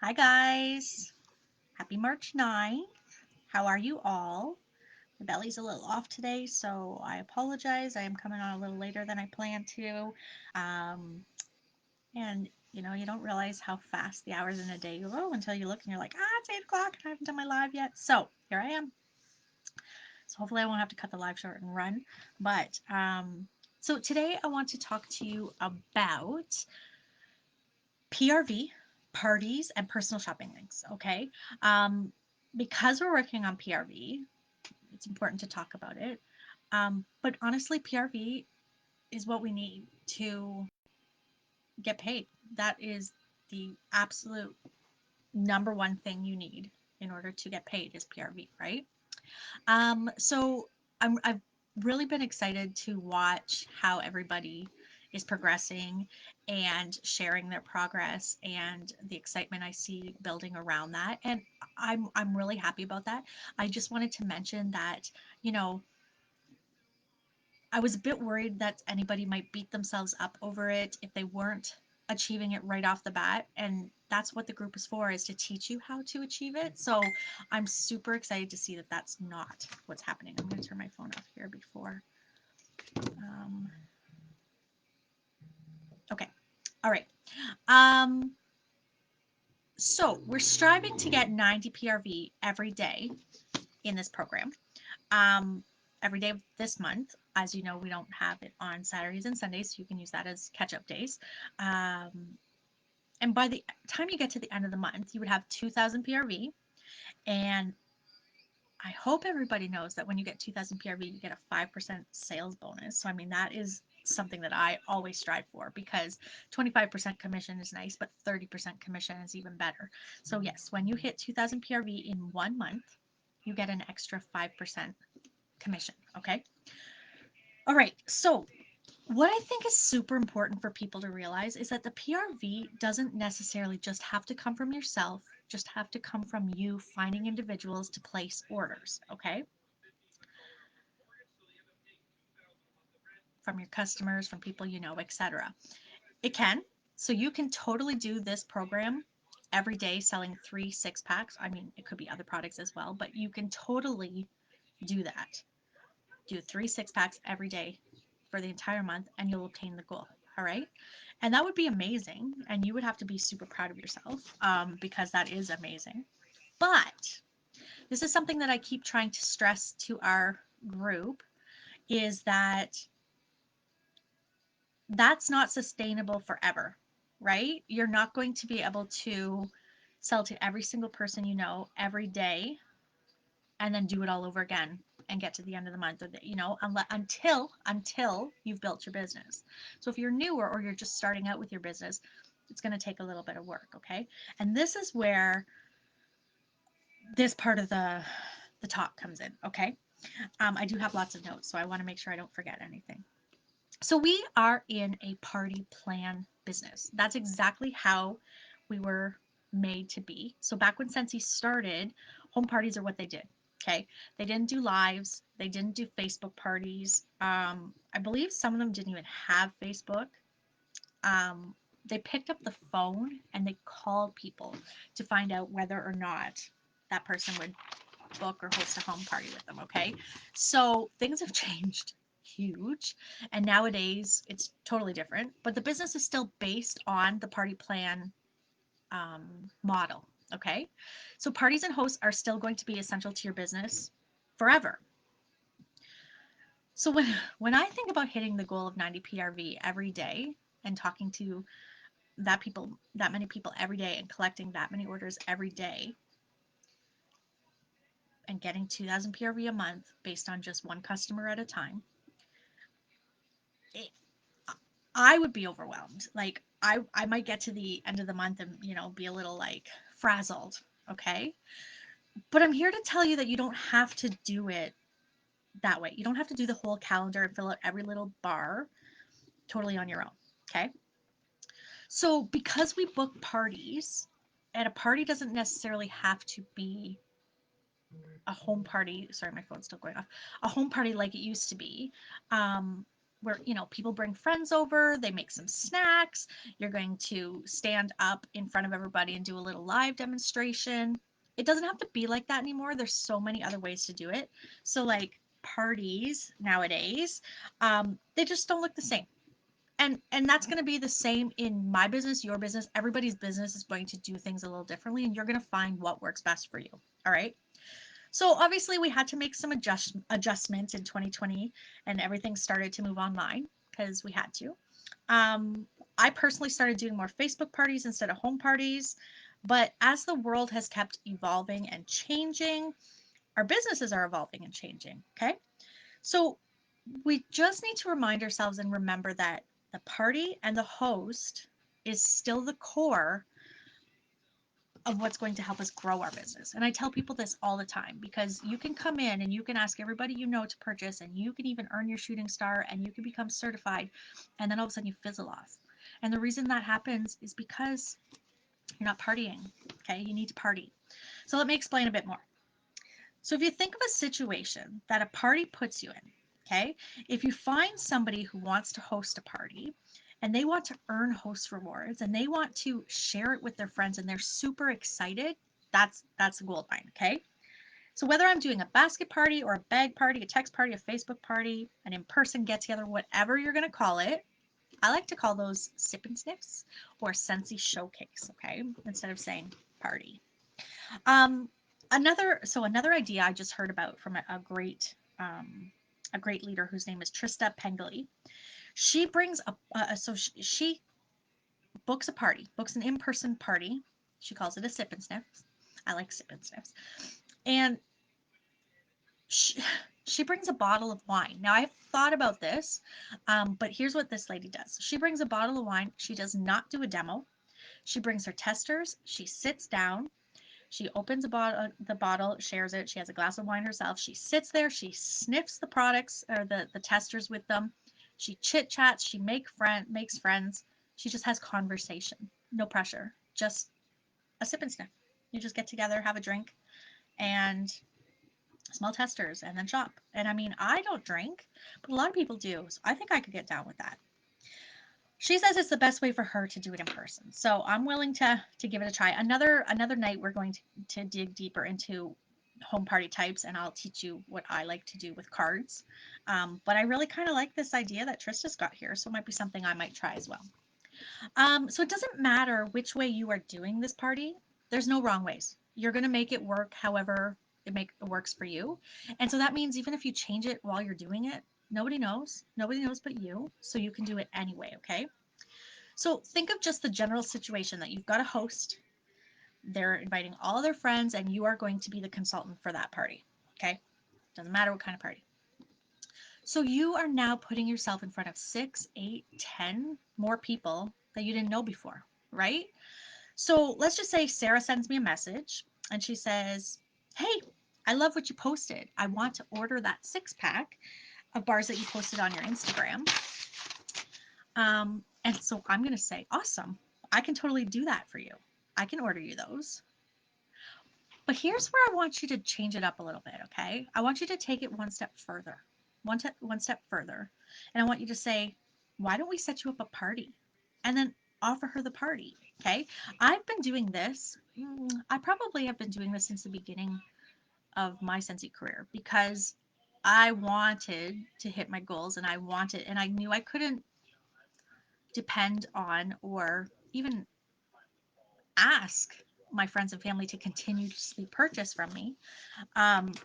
Hi guys, happy March 9th. How are you all? My belly's a little off today, so I apologize. I am coming on a little later than I planned to. Um, and you don't realize how fast the hours in a day go until you look and you're like, it's 8 o'clock and I haven't done my live yet. So here I am. So hopefully I won't have to cut the live short and run. But so today I want to talk to you about PRV, parties, and personal shopping links. Okay. Um, because we're working on PRV, it's important to talk about it. But honestly, PRV is what we need to get paid. That is the absolute number one thing you need in order to get paid is PRV, right? So I've really been excited to watch how everybody is progressing and sharing their progress and the excitement I see building around that. And I'm really happy about that. I just wanted to mention that, you know, I was a bit worried that anybody might beat themselves up over it if they weren't achieving it right off the bat. And that's what the group is for, is to teach you how to achieve it. So I'm super excited to see that that's not what's happening. I'm going to turn my phone off here before. Um, okay. All right. Um, so we're striving to get 90 PRV every day in this program. Um, every day of this month. As you know, we don't have it on Saturdays and Sundays, so you can use that as catch up days. Um, and by the time you get to the end of the month, you would have 2,000 PRV. And I hope everybody knows that when you get 2,000 PRV, you get a 5% sales bonus. So, I mean, that is something that I always strive for because 25% commission is nice, but 30% commission is even better. So, yes, when you hit 2,000 PRV in 1 month, you get an extra 5% commission. Okay. All right. So, what I think is super important for people to realize is that the PRV doesn't necessarily just have to come from yourself, just have to come from you finding individuals to place orders, okay? From your customers, from people you know, etc. It can. So you can totally do this program every day selling 3 6 packs. I mean, it could be other products as well, but you can totally do that. Do 3 6 packs every day for the entire month and you'll obtain the goal. All right. And that would be amazing. And you would have to be super proud of yourself because that is amazing. But this is something that I keep trying to stress to our group is that that's not sustainable forever, right? You're not going to be able to sell to every single person you know every day and then do it all over again and get to the end of the month or until you've built your business. So if you're newer or you're just starting out with your business, it's going to take a little bit of work, okay? And this is where this part of the talk comes in, okay? I do have lots of notes, so I want to make sure I don't forget anything. So we are in a party plan business. That's exactly how we were made to be. So back when Sensi started, home parties are what they did. Okay. They didn't do lives. They didn't do Facebook parties. I believe some of them didn't even have Facebook. Um, they picked up the phone and they called people to find out whether or not that person would book or host a home party with them. Okay. So things have changed huge. And nowadays it's totally different, but the business is still based on the party plan model. Okay. So parties and hosts are still going to be essential to your business forever. So when I think about hitting the goal of 90 PRV every day and talking to that many people every day and collecting that many orders every day and getting 2,000 PRV a month based on just one customer at a time, it, I would be overwhelmed. Like I might get to the end of the month and be a little like frazzled. Okay. But I'm here to tell you that you don't have to do it that way. You don't have to do the whole calendar and fill out every little bar totally on your own. Okay. So because we book parties, and a party doesn't necessarily have to be a home party. Sorry, my phone's still going off. A home party like it used to be. Um, where, people bring friends over, they make some snacks, you're going to stand up in front of everybody and do a little live demonstration. It doesn't have to be like that anymore. There's so many other ways to do it. So like parties nowadays, they just don't look the same. And that's going to be the same in my business, your business. Everybody's business is going to do things a little differently, and you're going to find what works best for you. All right. So obviously we had to make some adjustments in 2020, and everything started to move online because we had to. I personally started doing more Facebook parties instead of home parties. But as the world has kept evolving and changing, our businesses are evolving and changing. Okay. So we just need to remind ourselves and remember that the party and the host is still the core of what's going to help us grow our business. And I tell people this all the time because you can come in and you can ask everybody you know to purchase, and you can even earn your shooting star and you can become certified, and then all of a sudden you fizzle off. And the reason that happens is because you're not partying. Okay, you need to party. So let me explain a bit more. So if you think of a situation that a party puts you in, okay, if you find somebody who wants to host a party and they want to earn host rewards and they want to share it with their friends and they're super excited, that's a gold mine, okay? So whether I'm doing a basket party or a bag party, a text party, a Facebook party, an in-person get-together, whatever you're going to call it, I like to call those sip and sniffs or Scentsy showcase, okay, instead of saying party. Um, another idea I just heard about from a great leader whose name is Trista Pengoli. She brings she books a party, books an in-person party. She calls it a sip and sniff. I like sip and sniffs. And she, she brings a bottle of wine. Now I've thought about this, but here's what this lady does. She brings a bottle of wine. She does not do a demo. She brings her testers. She sits down. She opens the bottle, shares it. She has a glass of wine herself. She sits there. She sniffs the products or the testers with them. She chit chats. She makes friends. She just has conversation. No pressure. Just a sip and sniff. You just get together, have a drink, and smell testers, and then shop. And I mean, I don't drink, but a lot of people do. So I think I could get down with that. She says it's the best way for her to do it in person. So I'm willing to give it a try. Another night we're going to dig deeper into home party types, and I'll teach you what I like to do with cards. But I really kind of like this idea that Trista's got here, so it might be something I might try as well. So it doesn't matter which way you are doing this party. There's no wrong ways. You're going to make it work however it works for you. And so that means even if you change it while you're doing it, nobody knows. Nobody knows but you. So you can do it anyway, okay? So think of just the general situation that you've got a host, they're inviting all their friends, and you are going to be the consultant for that party, okay? Doesn't matter what kind of party. So you are now putting yourself in front of 6, 8, 10 more people that you didn't know before, right? So let's just say Sarah sends me a message and she says, "Hey, I love what you posted. I want to order that 6 pack of bars that you posted on your Instagram." And so I'm going to say, "Awesome. I can totally do that for you. I can order you those." But here's where I want you to change it up a little bit, okay? I want you to take it one step further. One step further. And I want you to say, "Why don't we set you up a party?" And then offer her the party, okay? I've been doing this. I probably have been doing this since the beginning of my Scentsy career because I wanted to hit my goals, and I knew I couldn't depend on or even ask my friends and family to continuously purchase from me.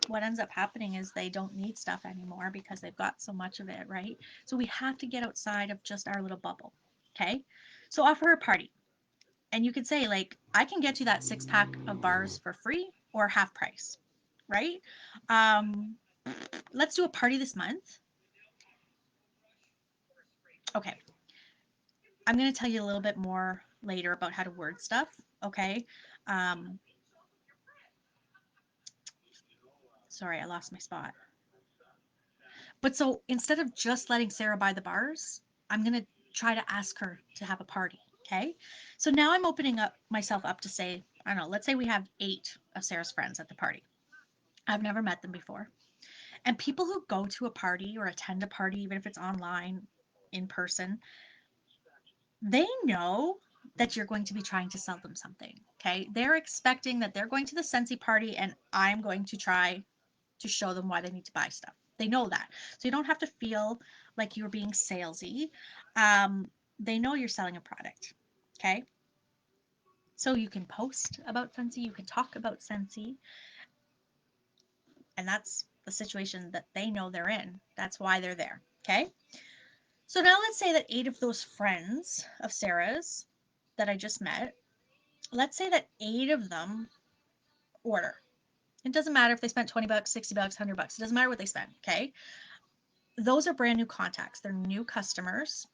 What ends up happening is they don't need stuff anymore because they've got so much of it, right? So we have to get outside of just our little bubble, okay? So offer her a party. And you could say, like, I can get you that 6 pack of bars for free or half price, right? Um, let's do a party this month. Okay, I'm going to tell you a little bit more later about how to word stuff, okay? Um, sorry, I lost my spot. But so instead of just letting Sarah buy the bars, I'm going to try to ask her to have a party. Okay. So now I'm opening up myself up to say, I don't know, let's say we have 8 of Sarah's friends at the party. I've never met them before. And people who go to a party or attend a party, even if it's online, in person, they know that you're going to be trying to sell them something. Okay. They're expecting that they're going to the Scentsy party and I'm going to try to show them why they need to buy stuff. They know that. So you don't have to feel like you're being salesy. Um, they know you're selling a product. Okay. So you can post about Scentsy, you can talk about Scentsy, and that's the situation that they know they're in. That's why they're there. Okay. So now let's say that 8 of those friends of Sarah's that I just met, let's say that 8 of them order. It doesn't matter if they spent 20 bucks, 60 bucks, 100 bucks. It doesn't matter what they spent, okay? Those are brand new contacts. They're new customers.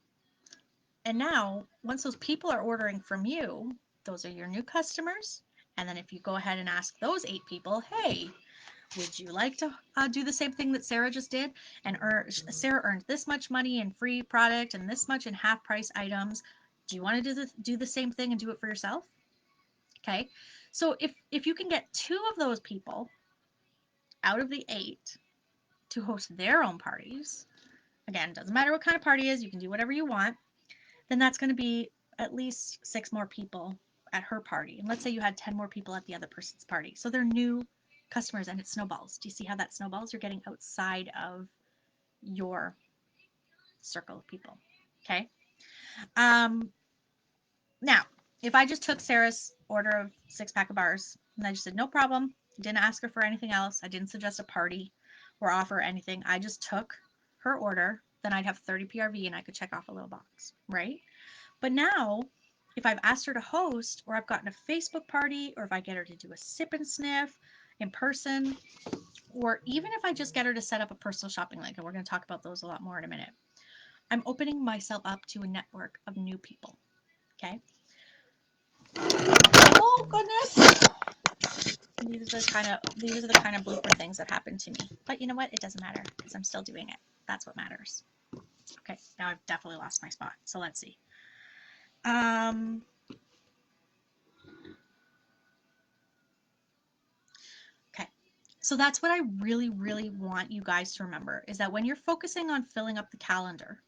And now, once those people are ordering from you, those are your new customers. And then if you go ahead and ask those 8 people, hey, would you like to do the same thing that Sarah just did? And Sarah earned this much money in free product and this much in half price items. Do you want to do the same thing and do it for yourself? Okay. So if you can get 2 of those people out of the 8 to host their own parties, again, doesn't matter what kind of party it is, you can do whatever you want, then that's going to be at least 6 more people at her party. And let's say you had 10 more people at the other person's party. So they're new customers and it snowballs. Do you see how that snowballs? You're getting outside of your circle of people. Okay. Um, Now, if I just took Sarah's order of 6-pack of bars and I just said, no problem, didn't ask her for anything else, I didn't suggest a party or offer anything, I just took her order, then I'd have 30 PRV and I could check off a little box, right? But now, if I've asked her to host, or I've gotten a Facebook party, or if I get her to do a sip and sniff in person, or even if I just get her to set up a personal shopping link, and we're going to talk about those a lot more in a minute, I'm opening myself up to a network of new people. Okay. Oh goodness. These are the kind of blooper things that happen to me. But you know what? It doesn't matter because I'm still doing it. That's what matters. Okay, now I've definitely lost my spot. So let's see. Okay. So that's what I really, really want you guys to remember is that when you're focusing on filling up the calendar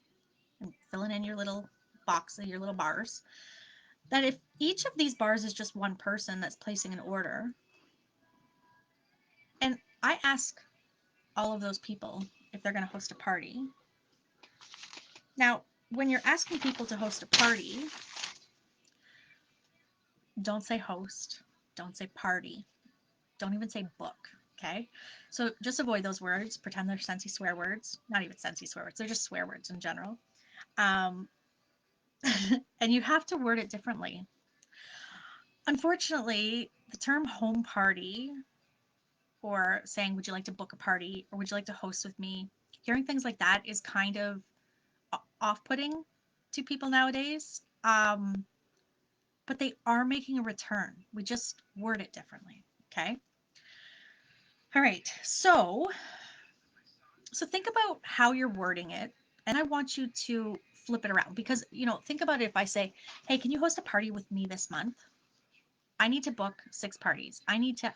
and filling in your little box, your little bars, that if each of these bars is just one person that's placing an order, and I ask all of those people if they're going to host a party. Now, when you're asking people to host a party, don't say host, don't say party, don't even say book, okay? So just avoid those words, pretend they're Scentsy swear words, not even Scentsy swear words, they're just swear words in general. Um, and you have to word it differently. Unfortunately, the term home party or saying, would you like to book a party or would you like to host with me? Hearing things like that is kind of off putting to people nowadays. But they are making a return. We just word it differently. Okay. All right. So think about how you're wording it. And I want you to flip it around because, think about it if I say, hey, can you host a party with me this month? I need to book 6 parties. I need to,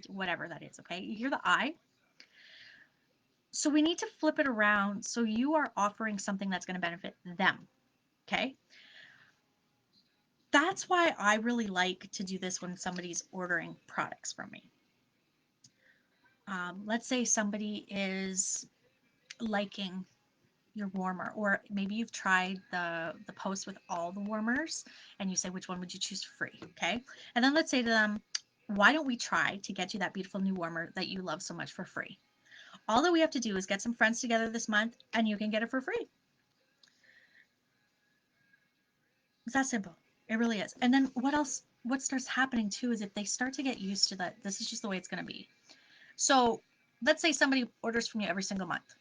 whatever that is. Okay. You hear the I? So we need to flip it around so you are offering something that's going to benefit them. Okay. That's why I really like to do this when somebody's ordering products from me. Let's say somebody is liking your warmer, or maybe you've tried the post with all the warmers and you say, which one would you choose for free? Okay. And then let's say to them, why don't we try to get you that beautiful new warmer that you love so much for free? All that we have to do is get some friends together this month and you can get it for free. It's that simple. It really is. And then what starts happening too is if they start to get used to that, this is just the way it's going to be. So let's say somebody orders from you every single month.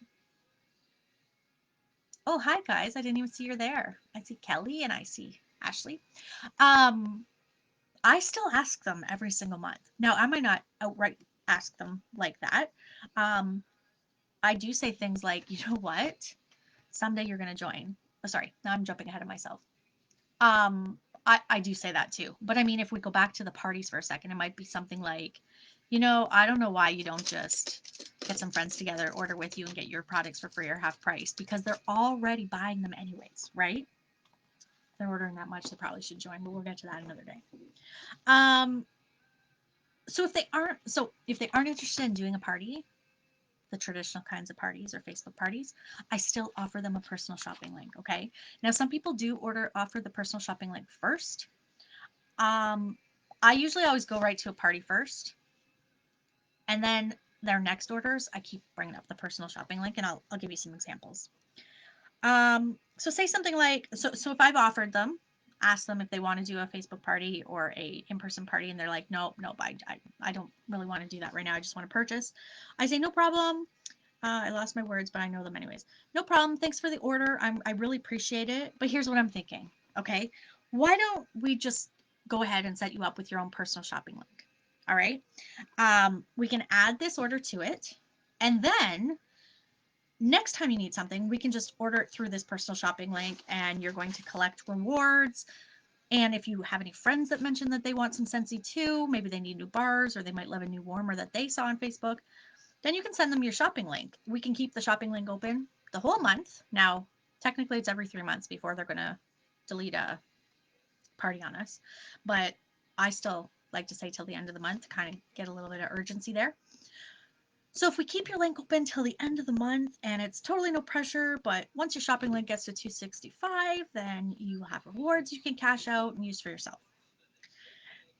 Oh, hi guys. I didn't even see you're there. I see Kelly and I see Ashley. Um, I still ask them every single month. Now, I might not outright ask them like that. Um, I do say things like, you know what? Someday you're going to join. Oh, sorry, now I'm jumping ahead of myself. Um, I do say that too. But I mean, if we go back to the parties for a second, it might be something like, I don't know why you don't just get some friends together, order with you, and get your products for free or half price because they're already buying them anyways, right? If they're ordering that much, they probably should join, but we'll get to that another day. Um, so if they aren't interested in doing a party, the traditional kinds of parties or Facebook parties, I still offer them a personal shopping link. Okay. Now, some people do offer the personal shopping link first. Um, I usually always go right to a party first, and then their next orders, I keep bringing up the personal shopping link, and I'll give you some examples. So say something like, so if I've offered them, ask them if they want to do a Facebook party or a in-person party, and they're like, nope, I don't really want to do that right now. I just want to purchase. I say, no problem. I lost my words, but I know them anyways. No problem. Thanks for the order. I really appreciate it. But here's what I'm thinking. Okay. Why don't we just go ahead and set you up with your own personal shopping link? All right. We can add this order to it. And then next time you need something, we can just order it through this personal shopping link and you're going to collect rewards. And if you have any friends that mention that they want some Scentsy too, maybe they need new bars or they might love a new warmer that they saw on Facebook, then you can send them your shopping link. We can keep the shopping link open the whole month. Now, technically, it's every 3 months before they're going to delete a party on us. But I still like to say till the end of the month, kind of get a little bit of urgency there. So if we keep your link open till the end of the month and it's totally no pressure, but once your shopping link gets to 265, then you have rewards you can cash out and use for yourself.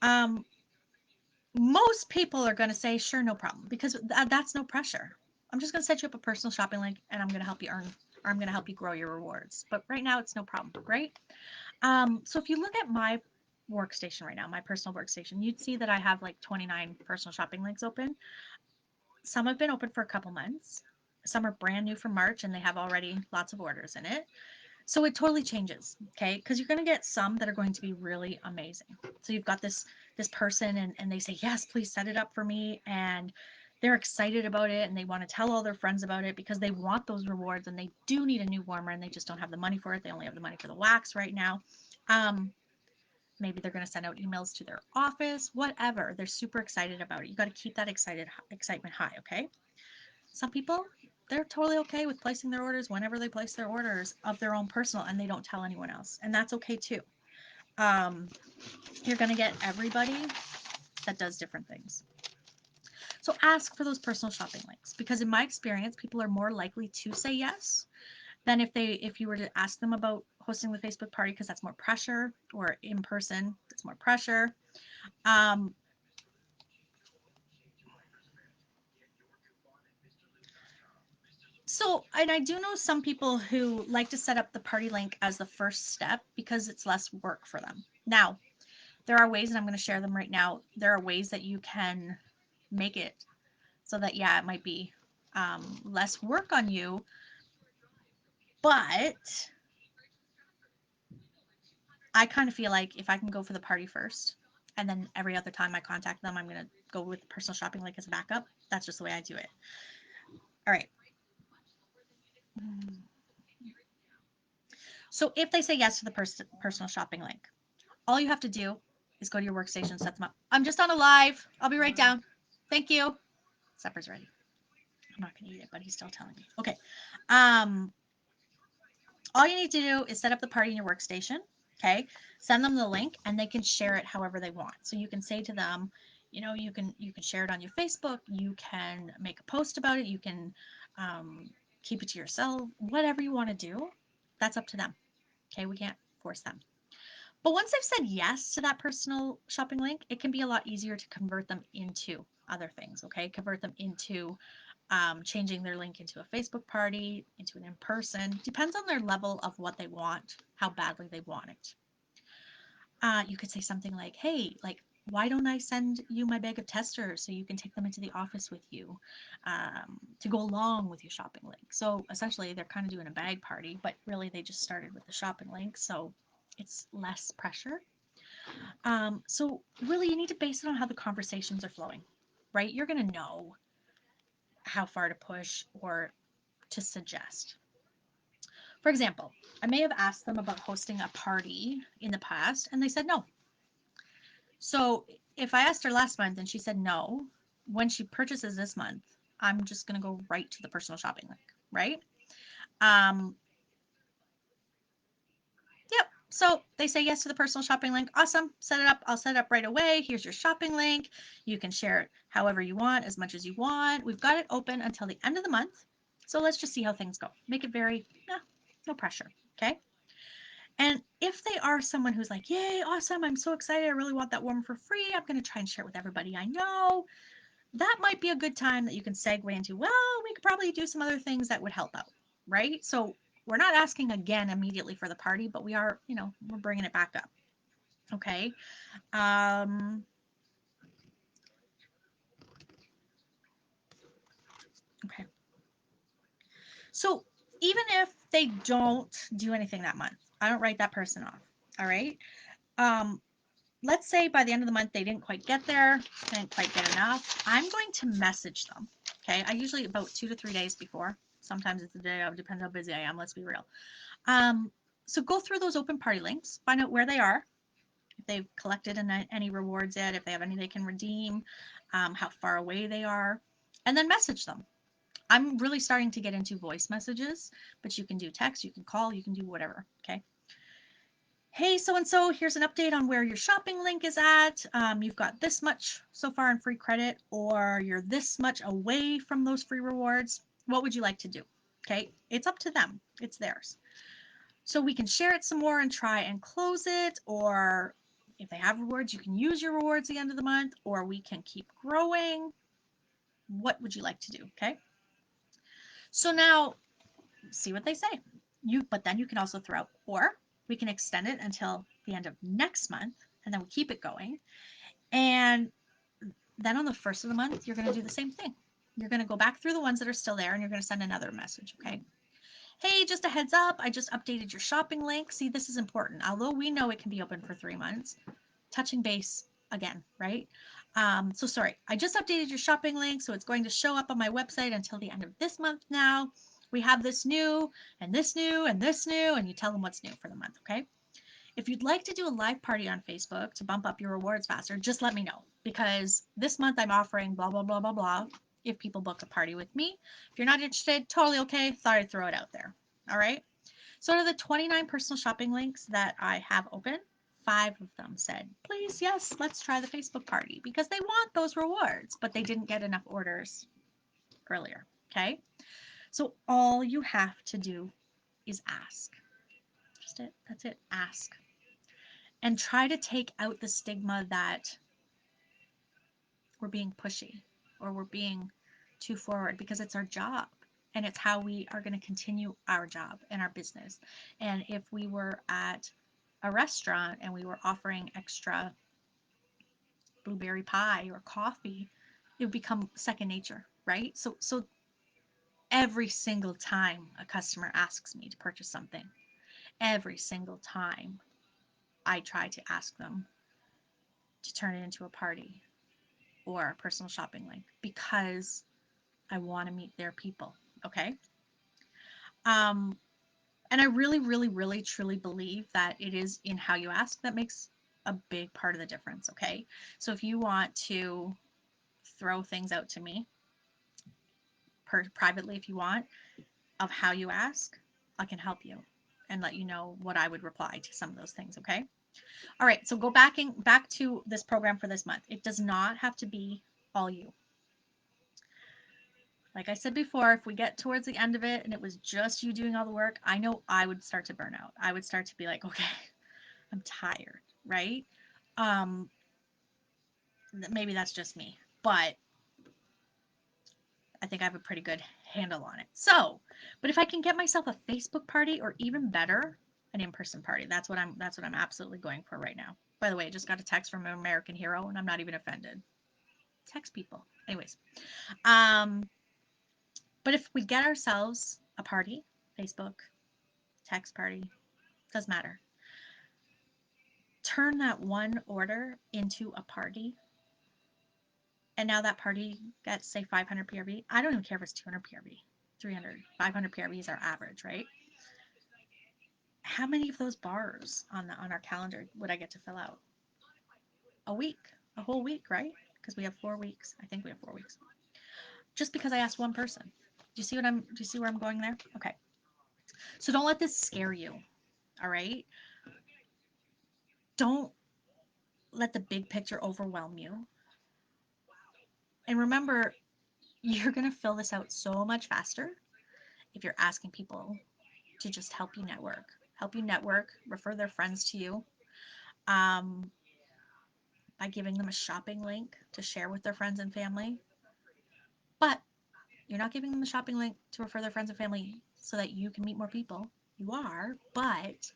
Um, Most people are going to say, sure, no problem, because that's no pressure. I'm just going to set you up a personal shopping link and I'm going to help you earn, or I'm going to help you grow your rewards. But right now it's no problem, right? So if you look at my workstation right now, my personal workstation, you'd see that I have like 29 personal shopping links open. Some have been open for a couple months. Some are brand new from March and they have already lots of orders in it. So it totally changes, okay? Because you're going to get some that are going to be really amazing. So you've got this person and they say, yes, please set it up for me. And they're excited about it and they want to tell all their friends about it because they want those rewards and they do need a new warmer and they just don't have the money for it. They only have the money for the wax right now. Maybe they're going to send out emails to their office, whatever. They're super excited about it. You got to keep that excitement high, okay? Some people, they're totally okay with placing their orders whenever they place their orders of their own personal and they don't tell anyone else. And that's okay too. Um, you're going to get everybody that does different things. So ask for those personal shopping links because in my experience, people are more likely to say yes than if you were to ask them about hosting the Facebook party because that's more pressure, or in person, it's more pressure. Um, and I do know some people who like to set up the party link as the first step because it's less work for them. Now, there are ways, and I'm going to share them right now. There are ways that you can make it so that, yeah, it might be less work on you, but I kind of feel like if I can go for the party first, and then every other time I contact them, I'm going to go with personal shopping like as a backup. That's just the way I do it. All right. So if they say yes to the personal shopping link, all you have to do is go to your workstation, set them up. I'm just on a live. I'll be right down. Thank you. Supper's ready. I'm not going to eat it, but he's still telling me. Okay. Um, all you need to do is set up the party in your workstation. Okay. Send them the link and they can share it however they want. So you can say to them, you can share it on your Facebook. You can make a post about it. You can keep it to yourself. Whatever you want to do, that's up to them. Okay. We can't force them. But once they've said yes to that personal shopping link, it can be a lot easier to convert them into other things, okay? Convert them into changing their link into a Facebook party, into an in-person. Depends on their level of what they want, how badly they want it. You could say something like, hey, like, why don't I send you my bag of testers so you can take them into the office with you to go along with your shopping link? So essentially, they're kind of doing a bag party, but really they just started with the shopping link, so it's less pressure. So really, you need to base it on how the conversations are flowing, right? You're going to know how far to push or to suggest. For example, I may have asked them about hosting a party in the past and they said no. So if I asked her last month and she said no, when she purchases this month, I'm just going to go right to the personal shopping link, right? Um, yep. So they say yes to the personal shopping link. Awesome. Set it up. I'll set it up right away. Here's your shopping link. You can share it however you want, as much as you want. We've got it open until the end of the month. So let's just see how things go. Make it very, no pressure. Okay. And if they are someone who's like, yay, awesome, I'm so excited, I really want that warmer for free, I'm going to try and share it with everybody I know, that might be a good time that you can segue into, well, we could probably do some other things that would help out, right? So we're not asking again immediately for the party, but we are, we're bringing it back up. Okay. Um, okay. So even if they don't do anything that month, I don't write that person off. All right. Um, let's say by the end of the month they didn't quite get there, didn't quite get enough. I'm going to message them. Okay. I usually about 2 to 3 days before. Sometimes it's the day of, depends how busy I am. Let's be real. Um, so go through those open party links, find out where they are, if they've collected any rewards yet, if they have any they can redeem, how far away they are, and then message them. I'm really starting to get into voice messages, but you can do text, you can call, you can do whatever. Okay. Hey, so and so, here's an update on where your shopping link is at. You've got this much so far in free credit, or you're this much away from those free rewards. What would you like to do? Okay. It's up to them, it's theirs. So we can share it some more and try and close it, or if they have rewards, you can use your rewards at the end of the month, or we can keep growing. What would you like to do? Okay. So now see what they say. But then you can also throw out, or we can extend it until the end of next month, and then we keep it going. And then on the first of the month, you're going to do the same thing. You're going to go back through the ones that are still there, and you're going to send another message. Okay. Hey, just a heads up, I just updated your shopping link. See, this is important. Although we know it can be open for 3 months, touching base again, right? So sorry, I just updated your shopping link, so it's going to show up on my website until the end of this month now. We have this new, and this new, and this new, and you tell them what's new for the month, okay? If you'd like to do a live party on Facebook to bump up your rewards faster, just let me know, because this month I'm offering blah, blah, blah, blah, blah if people book a party with me. If you're not interested, totally okay. Thought I'd throw it out there. All right. So out of the 29 personal shopping links that I have open, 5 of them said, please, yes, let's try the Facebook party, because they want those rewards, but they didn't get enough orders earlier. Okay. So all you have to do is ask. Just it. That's it. Ask. And try to take out the stigma that we're being pushy or we're being too forward, because it's our job and it's how we are going to continue our job and our business. And if we were at a restaurant and we were offering extra blueberry pie or coffee, it would become second nature, right? So every single time a customer asks me to purchase something, every single time I try to ask them to turn it into a party or a personal shopping link, because I want to meet their people. Okay. Um, and I really, really, really, truly believe that it is in how you ask that makes a big part of the difference. Okay. So if you want to throw things out to me privately, if you want, of how you ask, I can help you and let you know what I would reply to some of those things. Okay. All right. So go back to this program for this month. It does not have to be all you. Like I said before, if we get towards the end of it and it was just you doing all the work, I know I would start to burn out. I would start to be like, okay, I'm tired, right? Um, maybe that's just me, but I think I have a pretty good handle on it. So, but if I can get myself a Facebook party, or even better, an in-person party, that's what I'm absolutely going for right now. By the way, I just got a text from an American hero and I'm not even offended. Text people. Anyways, um, but if we get ourselves a party, Facebook, text party, doesn't matter. Turn that one order into a party, and now that party gets, say, 500 PRV. I don't even care if it's 200 PRV, 300, 500 PRV is our average, right? How many of those bars on our calendar would I get to fill out? A week, a whole week, right? Because we have 4 weeks. I think we have 4 weeks. just because I asked one person. Do you see where I'm going there? Okay. So don't let this scare you. All right? Don't let the big picture overwhelm you. And remember, you're going to fill this out so much faster if you're asking people to just help you network, refer their friends to you, um, by giving them a shopping link to share with their friends and family. But you're not giving them the shopping link to refer their friends and family so that you can meet more people. You are, but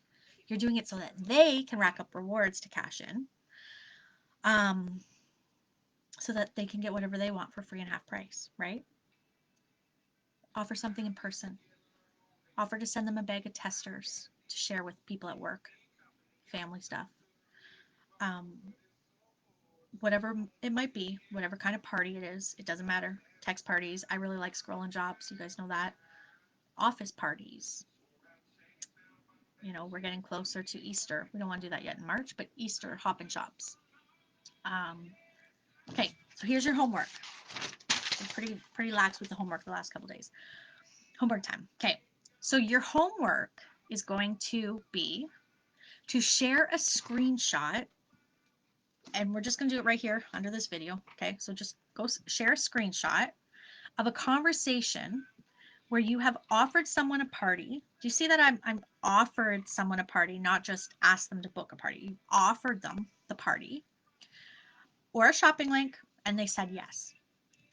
you're doing it so that they can rack up rewards to cash in, um, so that they can get whatever they want for free and half price, right? Offer something in person. Offer to send them a bag of testers to share with people at work, family stuff. Um, Whatever it might be, whatever kind of party it is, it doesn't matter. Text parties. I really like scrolling jobs. You guys know that. Office parties. We're getting closer to Easter. We don't want to do that yet in March, but Easter hop and shops. Um, okay, so here's your homework. I'm pretty lax with the homework the last couple days. Homework time. Okay, so your homework is going to be to share a screenshot, and we're just going to do it right here under this video. Okay, so just go share a screenshot of a conversation where you have offered someone a party. Do you see that I'm offered someone a party, not just asked them to book a party? You offered them the party or a shopping link, and they said yes.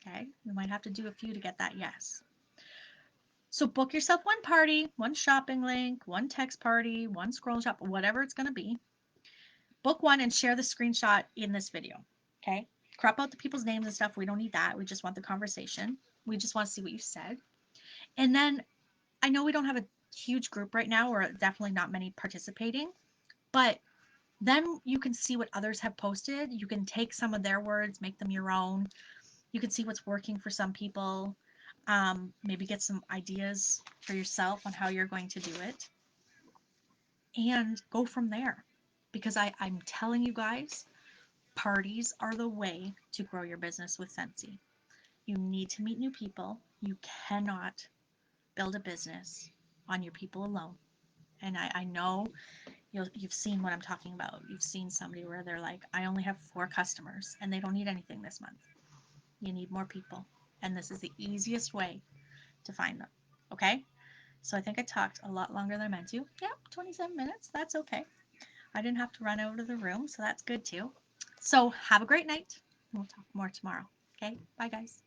Okay, you might have to do a few to get that yes. So book yourself one party, one shopping link, one text party, one scroll shop, whatever it's going to be. Book one and share the screenshot in this video. Okay, crop out the people's names and stuff. We don't need that. We just want the conversation. We just want to see what you said. And then I know we don't have a huge group right now, or definitely not many participating, but then you can see what others have posted. You can take some of their words, make them your own. You can see what's working for some people. Maybe get some ideas for yourself on how you're going to do it, and go from there. Because I'm telling you guys, parties are the way to grow your business with Scentsy. You need to meet new people. You cannot build a business on your people alone. And I know you've seen what I'm talking about. You've seen somebody where they're like, I only have 4 customers and they don't need anything this month. You need more people. And this is the easiest way to find them. Okay? So I think I talked a lot longer than I meant to. Yep, 27 minutes. That's okay. I didn't have to run over to the room, so that's good too. So have a great night. We'll talk more tomorrow. Okay? Bye, guys.